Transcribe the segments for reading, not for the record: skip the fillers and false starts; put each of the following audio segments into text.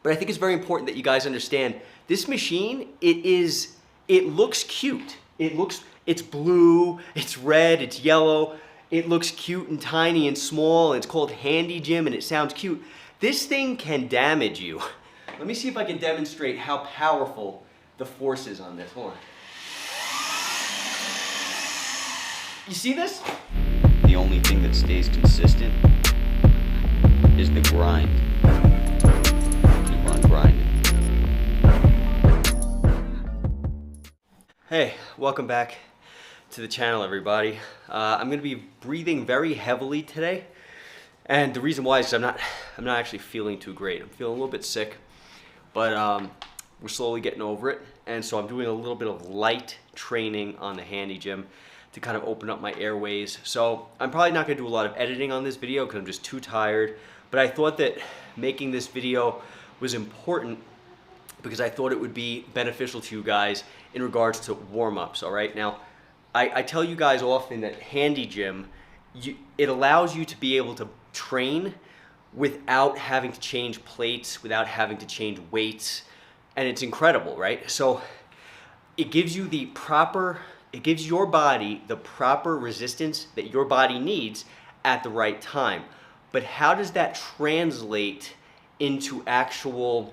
But I think it's very important that you guys understand this machine, it looks cute. It's blue, it's red, it's yellow. It looks cute and tiny and small. And it's called Handy Gym and it sounds cute. This thing can damage you. Let me see if I can demonstrate how powerful the force is on this. Hold on. You see this? The only thing that stays consistent is the grind. Keep on grinding. Hey, welcome back to the channel, everybody. I'm gonna be breathing very heavily today. And the reason why is I'm not actually feeling too great. I'm feeling a little bit sick, but we're slowly getting over it. And so I'm doing a little bit of light training on the Handy Gym to kind of open up my airways. So I'm probably not gonna do a lot of editing on this video because I'm just too tired. But I thought that making this video was important because I thought it would be beneficial to you guys in regards to warm-ups, all right? Now, I tell you guys often that Handy Gym, it allows you to be able to train without having to change plates, without having to change weights, and it's incredible, right? So it gives you it gives your body the proper resistance that your body needs at the right time. But how does that translate into actual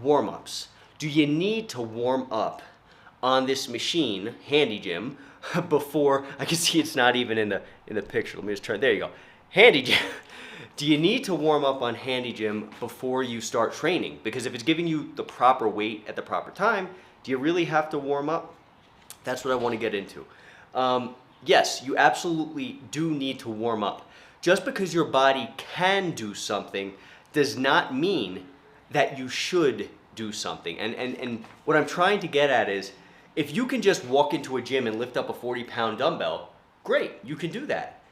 warm-ups? Do you need to warm up on this machine, Handy Gym, before? I can see it's not even in the picture. Let me just try. There you go. Handy Gym. Do you need to warm up on Handy Gym before you start training? Because if it's giving you the proper weight at the proper time, do you really have to warm up? That's what I want to get into. Yes, you absolutely do need to warm up. Just because your body can do something does not mean that you should do something. And what I'm trying to get at is, if you can just walk into a gym and lift up a 40-pound dumbbell, great, you can do that.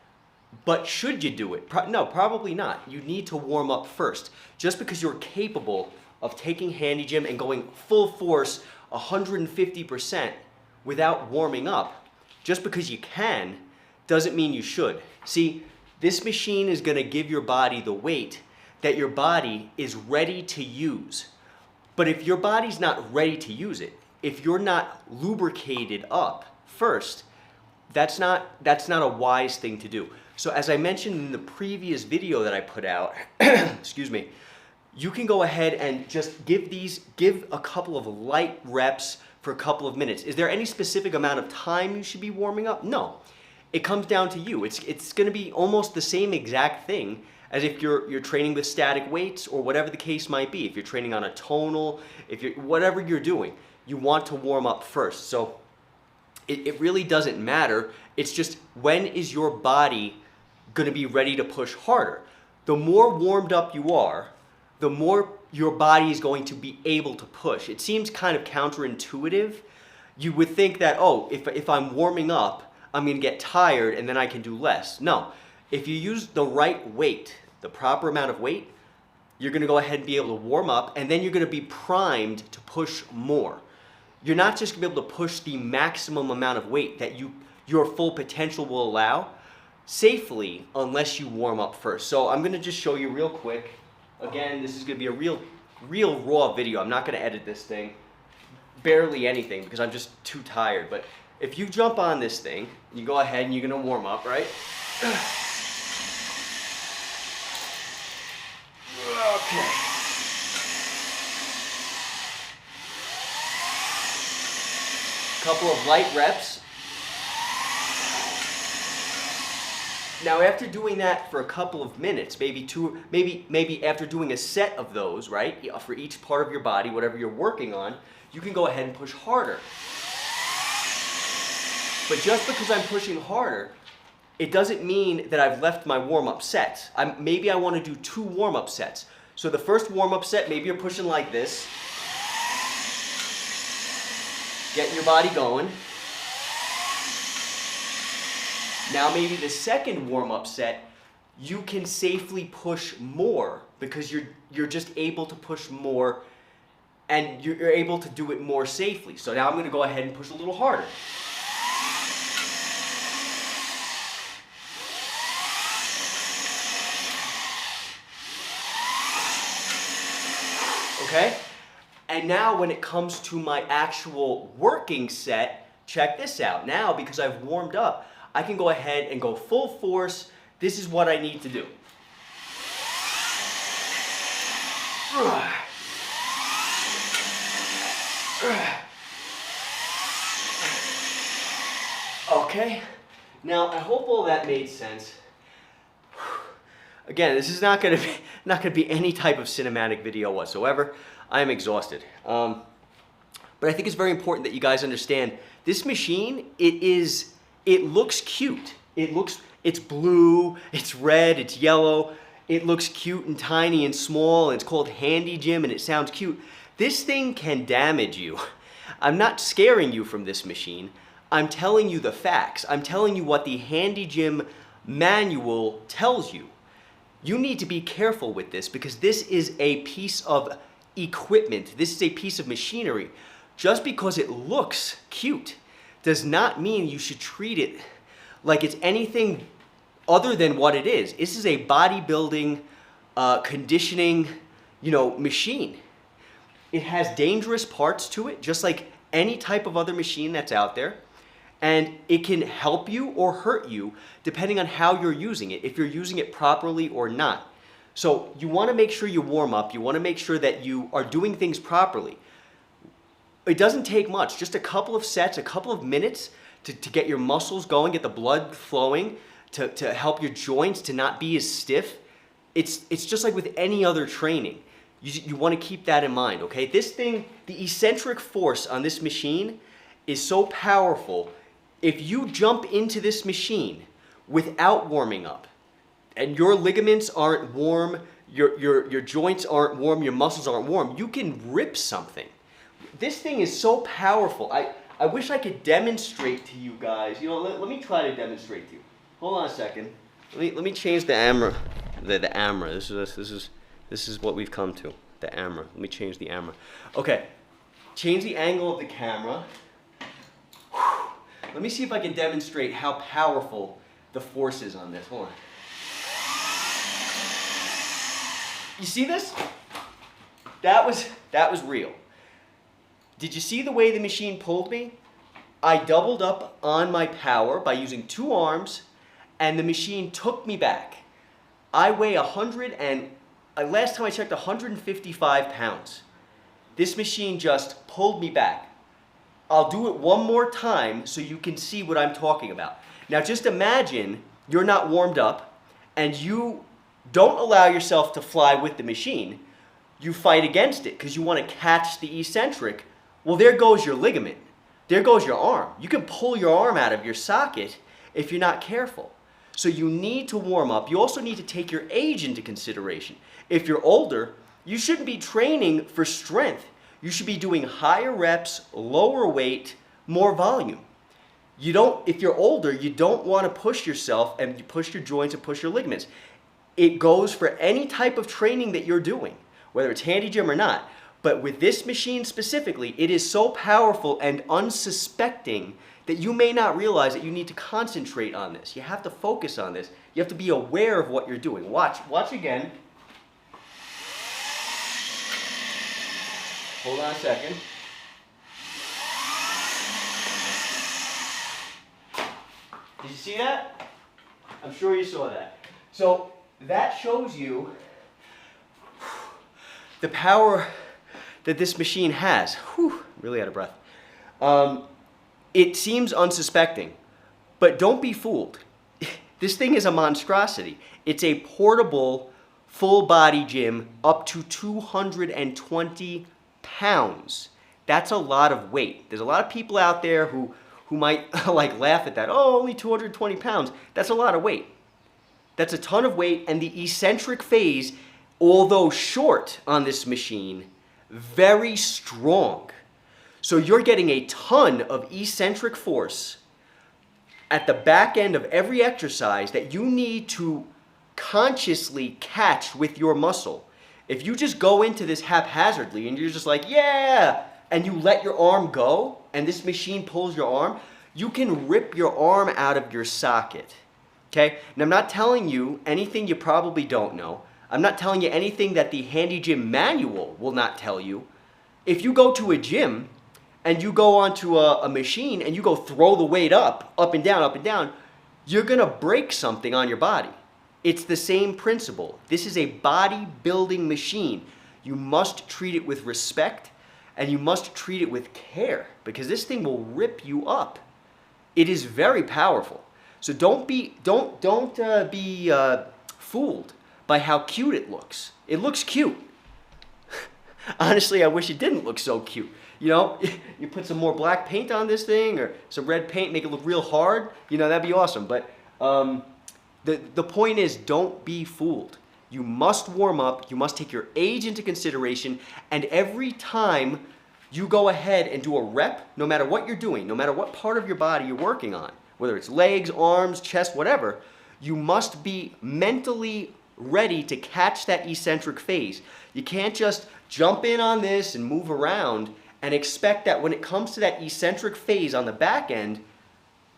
But should you do it? No, probably not. You need to warm up first. Just because you're capable of taking Handy Gym and going full force 150% without warming up, just because you can, doesn't mean you should. See, this machine is gonna give your body the weight that your body is ready to use. But if your body's not ready to use it, if you're not lubricated up first, that's not a wise thing to do. So as I mentioned in the previous video that I put out, excuse me, you can go ahead and just give a couple of light reps for a couple of minutes. Is there any specific amount of time you should be warming up? No. It comes down to you. It's gonna be almost the same exact thing as if you're training with static weights or whatever the case might be. If you're training on a tonal, whatever you're doing, you want to warm up first. So it really doesn't matter. It's just, when is your body gonna be ready to push harder? The more warmed up you are, the more your body is going to be able to push. It seems kind of counterintuitive. You would think that, oh, if I'm warming up, I'm gonna get tired and then I can do less. No, if you use the right weight, the proper amount of weight, you're gonna go ahead and be able to warm up, and then you're gonna be primed to push more. You're not just gonna be able to push the maximum amount of weight that your full potential will allow safely unless you warm up first. So I'm gonna just show you real quick. Again, this is gonna be a real raw video. I'm not gonna edit this thing, barely anything, because I'm just too tired. But if you jump on this thing, you go ahead and you're gonna warm up, right? Okay. Couple of light reps. Now, after doing that for a couple of minutes, maybe after doing a set of those, right, for each part of your body, whatever you're working on, you can go ahead and push harder. But just because I'm pushing harder, it doesn't mean that I've left my warm-up sets. Maybe I want to do 2 warm-up sets. So the first warm-up set, maybe you're pushing like this. Getting your body going. Now maybe the second warm-up set, you can safely push more because you're just able to push more and you're able to do it more safely. So now I'm gonna go ahead and push a little harder. okay? And now when it comes to my actual working set, check this out. Now, because I've warmed up, I can go ahead and go full force. This is what I need to do. Okay, now I hope all that made sense. Again, this is not going to be any type of cinematic video whatsoever. I am exhausted. But I think it's very important that you guys understand this machine. It looks cute. It's blue, it's red, it's yellow. It looks cute and tiny and small. And it's called Handy Gym, and it sounds cute. This thing can damage you. I'm not scaring you from this machine. I'm telling you the facts. I'm telling you what the Handy Gym manual tells you. You need to be careful with this because this is a piece of equipment. This is a piece of machinery. Just because it looks cute does not mean you should treat it like it's anything other than what it is. This is a bodybuilding, conditioning, machine. It has dangerous parts to it, just like any type of other machine that's out there. And it can help you or hurt you depending on how you're using it, if you're using it properly or not. So you want to make sure you warm up. You want to make sure that you are doing things properly. It doesn't take much, just a couple of sets, a couple of minutes to get your muscles going, get the blood flowing, to help your joints to not be as stiff. It's just like with any other training. You want to keep that in mind, okay? This thing, the eccentric force on this machine is so powerful. If you jump into this machine without warming up, and your ligaments aren't warm, your joints aren't warm, your muscles aren't warm, you can rip something. This thing is so powerful. I wish I could demonstrate to you guys. Let me try to demonstrate to you. Hold on a second. Let me change the camera. The camera. This is what we've come to. The camera. Let me change the camera. Okay. Change the angle of the camera. Let me see if I can demonstrate how powerful the force is on this. Hold on. You see this? That was real. Did you see the way the machine pulled me? I doubled up on my power by using 2 arms, and the machine took me back. I weigh last time I checked, 155 pounds. This machine just pulled me back. I'll do it one more time so you can see what I'm talking about. Now just imagine you're not warmed up and you don't allow yourself to fly with the machine. You fight against it because you want to catch the eccentric. Well, there goes your ligament. There goes your arm. You can pull your arm out of your socket if you're not careful. So you need to warm up. You also need to take your age into consideration. If you're older, you shouldn't be training for strength. You should be doing higher reps, lower weight, more volume. If you're older, you don't want to push yourself and you push your joints and push your ligaments. It goes for any type of training that you're doing, whether it's Handy Gym or not. But with this machine specifically, it is so powerful and unsuspecting that you may not realize that you need to concentrate on this. You have to focus on this. You have to be aware of what you're doing. Watch again. Hold on a second. Did you see that? I'm sure you saw that. So that shows you the power that this machine has. Whew, really out of breath. It seems unsuspecting, but don't be fooled. This thing is a monstrosity. It's a portable, full body gym up to 220 pounds. That's a lot of weight. There's a lot of people out there who might laugh at that. Oh, only 220 pounds. That's a lot of weight. That's a ton of weight, and the eccentric phase, although short on this machine, very strong. So you're getting a ton of eccentric force at the back end of every exercise that you need to consciously catch with your muscle. If you just go into this haphazardly and you're just like, yeah, and you let your arm go and this machine pulls your arm, you can rip your arm out of your socket. Okay? And I'm not telling you anything you probably don't know. I'm not telling you anything that the Handy Gym manual will not tell you. If you go to a gym and you go onto a machine and you go throw the weight up and down, you're gonna break something on your body. It's the same principle. This is a bodybuilding machine. You must treat it with respect and you must treat it with care because this thing will rip you up. It is very powerful. So don't be fooled by how cute it looks. It looks cute. Honestly, I wish it didn't look so cute. You know, you put some more black paint on this thing or some red paint, make it look real hard. You know, that'd be awesome. But the point is, don't be fooled. You must warm up. You must take your age into consideration. And every time you go ahead and do a rep, no matter what you're doing, no matter what part of your body you're working on, whether it's legs, arms, chest, whatever, you must be mentally ready to catch that eccentric phase. You can't just jump in on this and move around and expect that when it comes to that eccentric phase on the back end,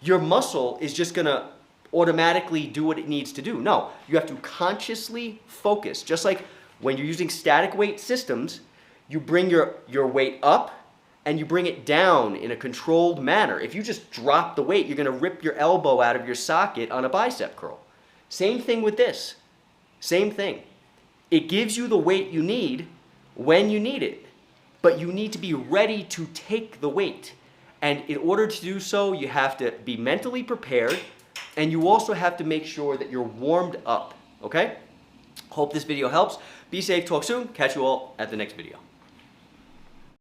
your muscle is just gonna automatically do what it needs to do. No, you have to consciously focus. Just like when you're using static weight systems, you bring your weight up and you bring it down in a controlled manner. If you just drop the weight, you're gonna rip your elbow out of your socket on a bicep curl. Same thing with this. Same thing. It gives you the weight you need when you need it, but you need to be ready to take the weight. And in order to do so, you have to be mentally prepared, and you also have to make sure that you're warmed up, okay? Hope this video helps. Be safe, talk soon. Catch you all at the next video.